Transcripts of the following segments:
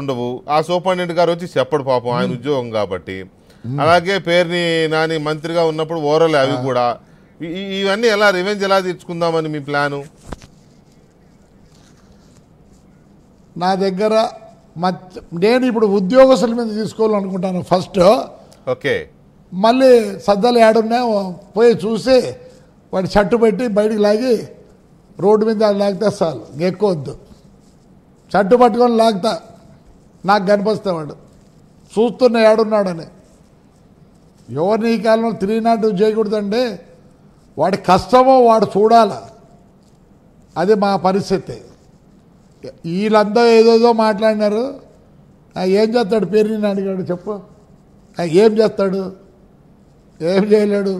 ఉండవు. ఆ సూపరింటెండెంట్ గారు వచ్చి చెప్పడు పాపం, ఆయన ఉద్యోగం కాబట్టి. అలాగే పేరుని నాని మంత్రిగా ఉన్నప్పుడు ఓరల్ అవి కూడా. ఇవన్నీ ఎలా రివెంజ్ ఎలా తీర్చుకుందామని మీ ప్లాను? నా దగ్గర నేను ఇప్పుడు ఉద్యోగస్తుల మీద తీసుకోవాలనుకుంటాను ఫస్ట్. ఓకే, మళ్ళీ సద్దలు ఏడున్నాయి పోయి చూసి వాడి షర్టు పెట్టి బయటికి లాగి రోడ్డు మీద లాగితే చాలు, ఎక్కువ వద్దు. షర్టు పట్టుకొని లాగుతా, నాకు కనిపిస్తే వాడు చూస్తున్న ఏడున్నాడని. ఎవరిని ఈ కాలంలో 302 చేయకూడదండి. వాడి కష్టమో వాడు చూడాల, అది మా పరిస్థితి. వీళ్ళంతా ఏదేదో మాట్లాడినారు. ఏం చేస్తాడు పేరుని అడిగాడు, చెప్పు. ఏం చేస్తాడు? ఏం చేయలేడు.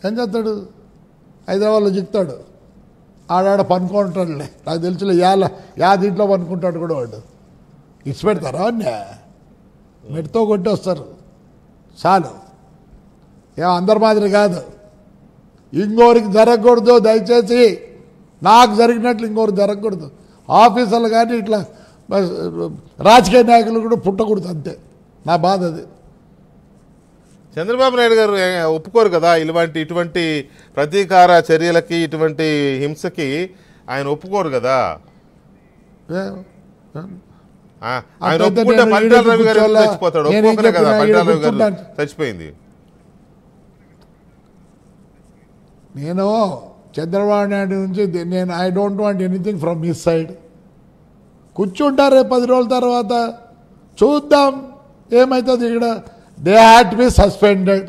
ఏం చేస్తాడు? హైదరాబాద్లో చిక్తాడు, ఆడాడ పనుకుంటాడులే. నాకు తెలుసులే దీంట్లో పనుకుంటాడు కూడా వాడు. ఇచ్చి పెడతారా అన్నీ? మెట్టుతో కొట్టి వస్తారు చాలు. ఏం అందరి మాదిరి కాదు. ఇంకోరికి జరగకూడదు దయచేసి. నాకు జరిగినట్లు ఇంకోరికి జరగకూడదు. ఆఫీసర్లు కానీ ఇట్లా రాజకీయ నాయకులు కూడా పుట్టకూడదు, అంతే నా బాధ. అది చంద్రబాబు నాయుడు గారు ఒప్పుకోరు కదా ఇటువంటి ప్రతీకార చర్యలకి, ఇటువంటి హింసకి ఆయన ఒప్పుకోరు కదా. ఆయన ఒప్పుకుంటే పంటాల రవి గారు చచ్చిపోతాడు. ఒప్పుకోకనే కదా పంటాల రవి గారు చచ్చిపోయింది. నేను చంద్రబాబు నాయుడు నుంచి I don't want anything from his side. కూర్చుంటారే 10 రోజుల తర్వాత చూద్దాం ఏమవుతుంది. ఇక్కడ they had to be suspended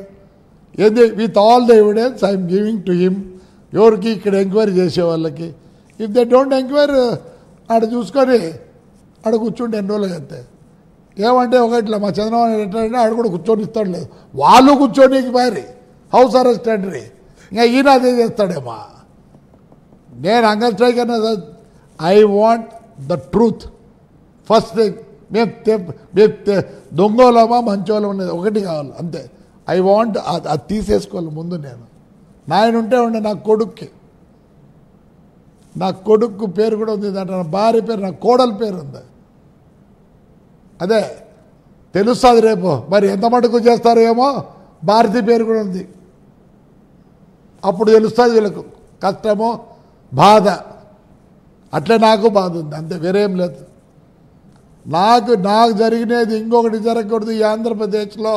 with all the evidence I'm giving to him. ఎవరికి ఇక్కడ ఎంక్వైరీ చేసే వాళ్ళకి. ఇఫ్ దే డోంట్ ఎంక్వైరీ ఆడ చూసుకొని ఆడ కూర్చుంటే ఎన్ని రోజులు అంతే. ఏమంటే ఒకట్లా మా చంద్రబాబు నాయుడు ఎట్లా ఆడ కూడా కూర్చొని ఇస్తాడు లేదు, వాళ్ళు కూర్చొని మరి హౌస్ అరెస్ట్ అంటారు. ఇంకా ఈయన అదే చేస్తాడేమా. నేను అంగల్ స్ట్రైక్ అన్నది I want the truth first thing. మేము దొంగోళమా మంచోళం అనేది ఒకటి కావాలి అంతే. ఐ వాంట్ అది తీసేసుకోవాలి ముందు. నేను నాయన ఉంటే నా కొడుకు పేరు కూడా ఉంది దాంట్లో, నా భార్య పేరు, నా కోడల పేరు ఉంది. అదే తెలుస్తుంది రేపు మరి ఎంత మటుకు చేస్తారో ఏమో. భారతి పేరు కూడా ఉంది. అప్పుడు తెలుస్తుంది వీళ్ళకు కష్టమో బాధ. అట్లే నాకు బాధ ఉంది, అంతే, వేరేం లేదు. నాకు జరిగినది ఇంకొకటి జరగకూడదు ఈ ఆంధ్రప్రదేశ్లో.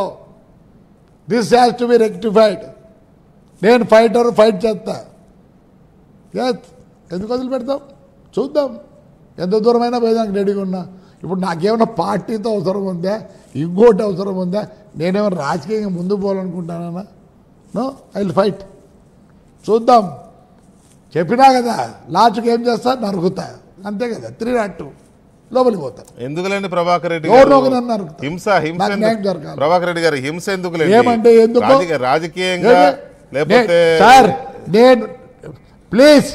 This has to be rectified. నేను ఫైట్ చేస్తా. ఎందుకు వదిలిపెడతాం? చూద్దాం, ఎంత దూరమైనా పోయేదానికి రెడీగా ఉన్నా. ఇప్పుడు నాకేమైనా పార్టీతో అవసరం ఉందా, ఇంకోటి అవసరం ఉందా? నేనేమైనా రాజకీయంగా ముందుకు పోవాలనుకుంటానా? No, I will fight. చూద్దాం. చెప్పినా కదా లాస్ట్కి ఏం చేస్తా, నరుకుతా, అంతే కదా. 302 లోపలికి పోతా. ఎందుకులేండి ప్రభాకర్ రెడ్డి హింస ప్రభాకర్ రెడ్డి గారు హింస ఎందుకులేండి? ఏమంటే ఎందుకు రాజకీయంగా లేకపోతే సార్ నేను ప్లీజ్